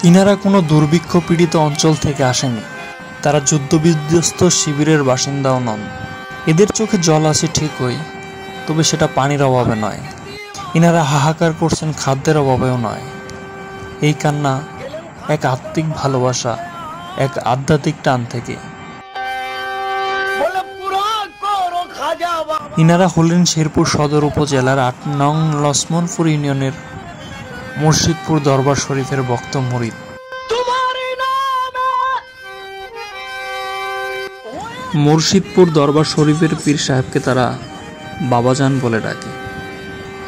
ইনারা কোনো দুর্ভিক্ষ পীড়িত অঞ্চল থেকে আসেনি, তারা যুদ্ধবিধ্বস্ত শিবিরের বাসিন্দাও নন। এদের চোখে জল আছে ঠিকই, তবে সেটা পানির অভাবে নয়। ইনারা হাহাকার করছেন খাদ্যের অভাবেও নয়। এই কান্না এক আত্মিক ভালোবাসা, এক আধ্যাত্মিক টান থেকে। ইনারা হলেন শেরপুর সদর উপজেলার ৮ নং লছমনপুর ইউনিয়নের মুর্শিদপুর দরবার শরীফের ভক্ত মুরিদ। মুর্শিদপুর দরবার শরীফের পীর সাহেবকে তারা বাবাজান বলে ডাকে।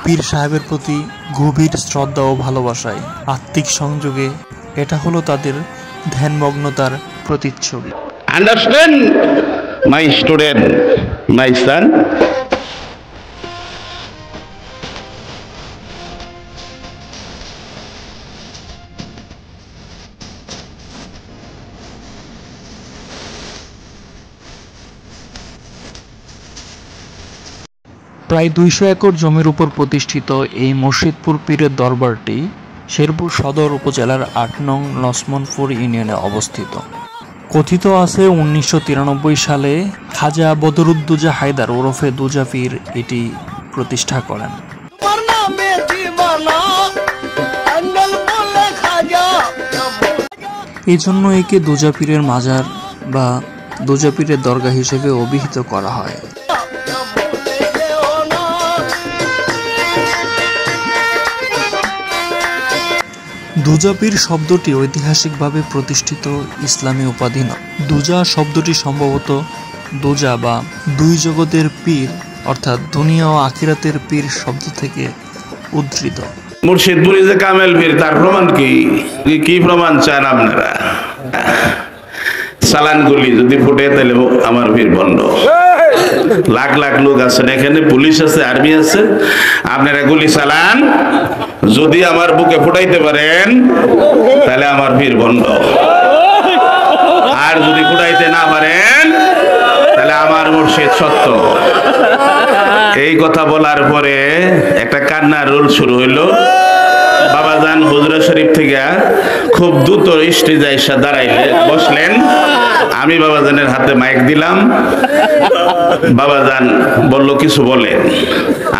পীর সাহেবের প্রতি গভীর শ্রদ্ধা ও ভালোবাসায়, আত্মিক সংযোগে এটা হলো তাদের ধ্যানমগ্নতার প্রতিচ্ছবি। আন্ডারস্ট্যান্ড মাই স্টুডেন্ট, মাই সান। প্রায় ২০০ একর জমির উপর প্রতিষ্ঠিত এই মুর্শিদপুর পীরের দরবারটি শেরপুর সদর উপজেলার ৮ নং লছমনপুর ইউনিয়নে অবস্থিত। কথিত আছে ১৯৯৩ সালে খাজা বদরুদ্দোজা হায়দার ওরফে দোজা পীর এটি প্রতিষ্ঠা করেন। এই জন্য একে দোজা পীরের মাজার বা দোজা পীরের দরগা হিসেবে অভিহিত করা হয়। দোজা পীর শব্দটি ঐতিহাসিকভাবে প্রতিষ্ঠিত ইসলামী উপাধি নয়। দোজা শব্দটি সম্ভবত দোজা বা দুই জগতের পীর অর্থাৎ দুনিয়া ও আখিরাতের পীর শব্দ থেকে উদ্ধৃত। মুর্শিদপুরে যে কামেল পীর, তার প্রমাণ কি? কি প্রমাণ চান আপনারা? চালানগুলি যদি ফুটে তাহলে আমার পীর বন্ধ। লাখ লাখ লোক আছেন এখানে, পুলিশ আছে, আর্মি আছে, আপনারা গুলি চালান, যদি আমার বুকে ফুটাইতে পারেন তাহলে আমার পীর বন্ধ। আর যদি ফুটাইতে না পারেন তাহলে আমার মুর্শিদ সত্য। এই কথা বলার পরে একটা কান্নার রোল শুরু হইল। বাবাজান হুজরা শরীফ থেকে খুব দ্রুত স্টেজে এসে দাঁড়াইলে বসলেন। আমি বাবাজানের হাতে মাইক দিলাম। বাবাজান বলল কিছু বলেন।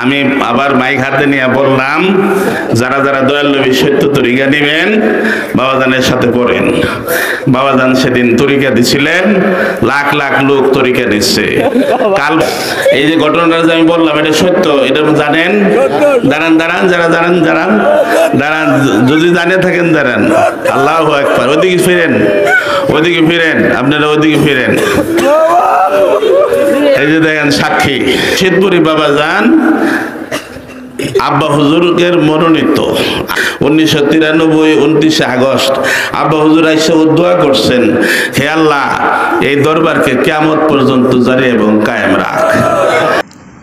আমি আবার মাইক হাতে নিয়ে বললাম, যারা যারা দয়াল নবী সত্য তরিকা নিবেন বাবাজানের সাথে পড়েন। বাবাজান সেদিন তরিকা দিছিলেন, লাখ লাখ লোক তরিকা দিচ্ছে। কাল এই যে ঘটনাটা যে আমি বললাম এটা সত্য, এটা জানেন? দাঁড়ান দাঁড়ান, যারা জানেন দাঁড়ান দাঁড়ান, যদি জানে থাকেন দাঁড়ান। আল্লাহু আকবার। ওইদিকে ফিরেন, ওইদিকে ফিরেন, আপনারা ওইদিকে ফিরেন। এই যে দেখেন সাক্ষী শীতপুরি বাবাজান আব্বা হুজুরের মনোনীত 1993 29 আগস্ট আব্বা হুজুর আইসা দোয়া করছেন, হে আল্লাহ এই দরবারকে কিয়ামত পর্যন্ত জারি এবং কায়েম রাখ।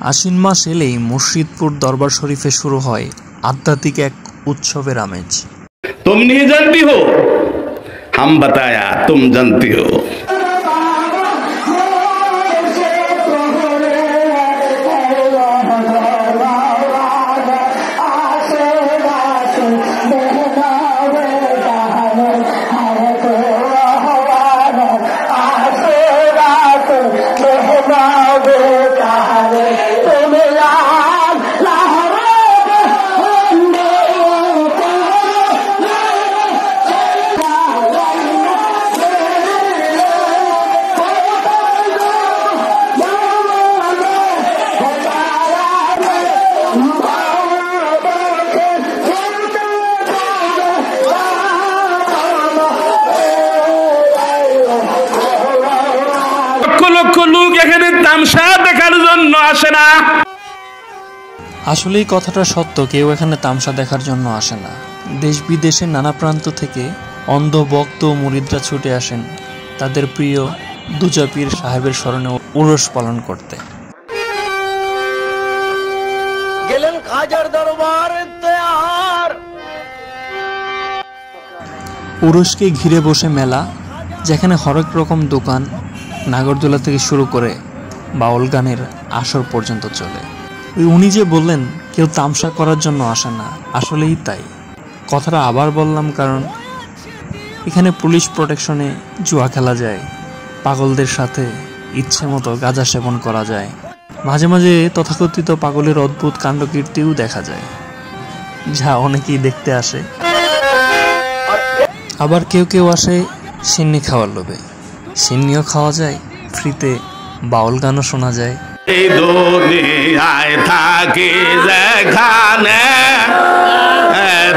আশ্বিন মাস এলেই মুর্শিদপুর দরবার শরীফে শুরু হয় আধ্যাত্মিক এক উৎসবের আমেজ। তুম नहीं जानती हो, हम बताया तुम जानती हो। আসলে এই কথাটা সত্য, কেউ এখানে তামসা দেখার জন্য আসে না। দেশ বিদেশের নানা প্রান্ত থেকে অন্ধ ভক্ত ও মুরিদরা ছুটে আসেন তাদের প্রিয় দোজা পীর সাহেবের স্মরণে উরস পালন করতে। গেলেন খাজার দরবারে তৈয়ার। উরসকে ঘিরে বসে মেলা, যেখানে হরেক রকম দোকান, নাগরদোলা থেকে শুরু করে বাউল গানের আসর পর্যন্ত চলে। উনি যে বললেন কেউ তামসা করার জন্য আসে না, আসলেই তাই। কথাটা আবার বললাম কারণ এখানে পুলিশ প্রোটেকশনে জুয়া খেলা যায়, পাগলদের সাথে ইচ্ছে মতো গাঁজা সেবন করা যায়, মাঝে মাঝে তথাকথিত পাগলের অদ্ভুত কাণ্ডকীর্তিও দেখা যায়, যা অনেকেই দেখতে আসে। আবার কেউ কেউ আসে সিন্নি খাওয়ার লোভে। সিন্নিও খাওয়া যায়, ফ্রিতে বাউল গানও শোনা যায়। এই দুনিয়ায় থাকি যেখানে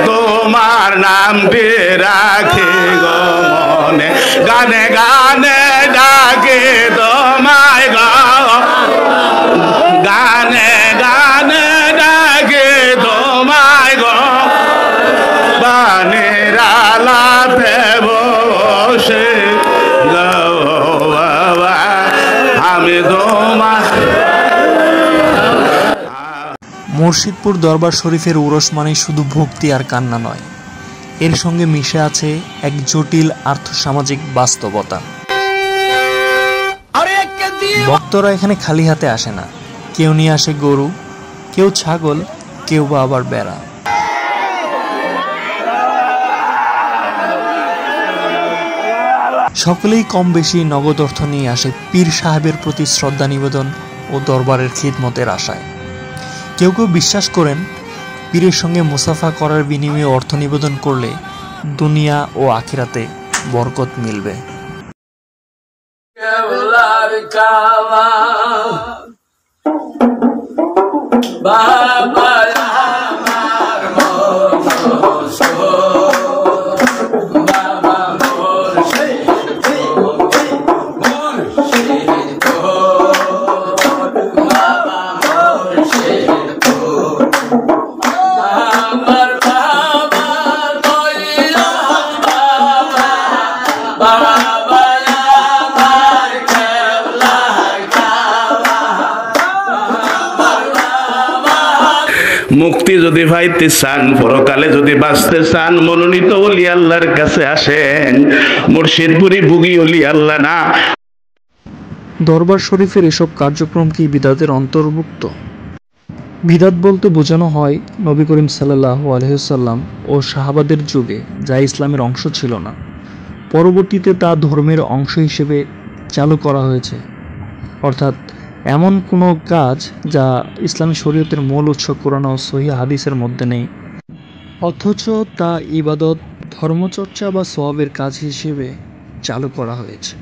তোমার নামটি রাখি গো মনে, গানে গানে ডাকে তোমায় গো, গানে গানে ডাকে তোমায় গো, বানের আলাতে বসে গো বাবা আমি তোমার। মুর্শিদপুর দরবার শরীফের উরস মানে শুধু ভক্তি আর কান্না নয়, এর সঙ্গে মিশে আছে এক জটিল আর্থসামাজিক বাস্তবতা। ভক্তরা এখানে খালি হাতে আসে না, কেউ নিয়ে আসে গরু, কেউ ছাগল, কেউ বা আবার বেড়া। সকলেই কম বেশি নগদ অর্থ নিয়ে আসে পীর সাহেবের প্রতি শ্রদ্ধা নিবেদন ও দরবারের খিদমতের আশায়। কেউ কেউ বিশ্বাস করেন পীরের সঙ্গে মুসাফা করার বিনিময়ে অর্থ নিবেদন করলে দুনিয়া ও আখিরাতে বরকত মিলবে। মুক্তি যদি পাইতে চান, পরকালে যদি বাঁচতে চান, মনোনীত ওলি আল্লাহর কাছে আসেন। মুর্শিদপুরি ভুগি ওলি আল্লাহ না। দরবার শরীফের এসব কার্যক্রম কি বিদাতের অন্তর্ভুক্ত? বিদাত বলতে বোঝানো হয় নবী করিম সাল্লাল্লাহু আলাইহি ওয়াসাল্লাম ও সাহাবাদের যুগে যা ইসলামের অংশ ছিল না, পরবর্তীতে তা ধর্মের অংশ হিসেবে চালু করা হয়েছে। অর্থাৎ এমন কোনো কাজ যা ইসলামী শরীয়তের মূল উৎস কোরআন ও সহিহ হাদিসের মধ্যে নেই, অথচ তা ইবাদত, ধর্মচর্চা বা সওয়াবের কাজ হিসেবে চালু করা হয়েছে।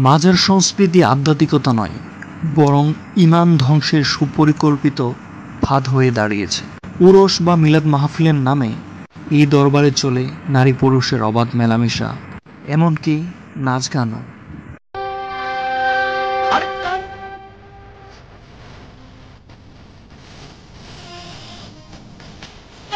মাজার সংস্কৃতি আধ্যাত্মিকতা নয়, বরং ঈমান ধ্বংসের সুপরিকল্পিত ফাঁদ হয়ে দাঁড়িয়েছে। উরস বা মিলাদ মাহফিলের নামে এই দরবারে চলে নারী পুরুষের অবাধ মেলামেশা, এমনকি নাচ গানও।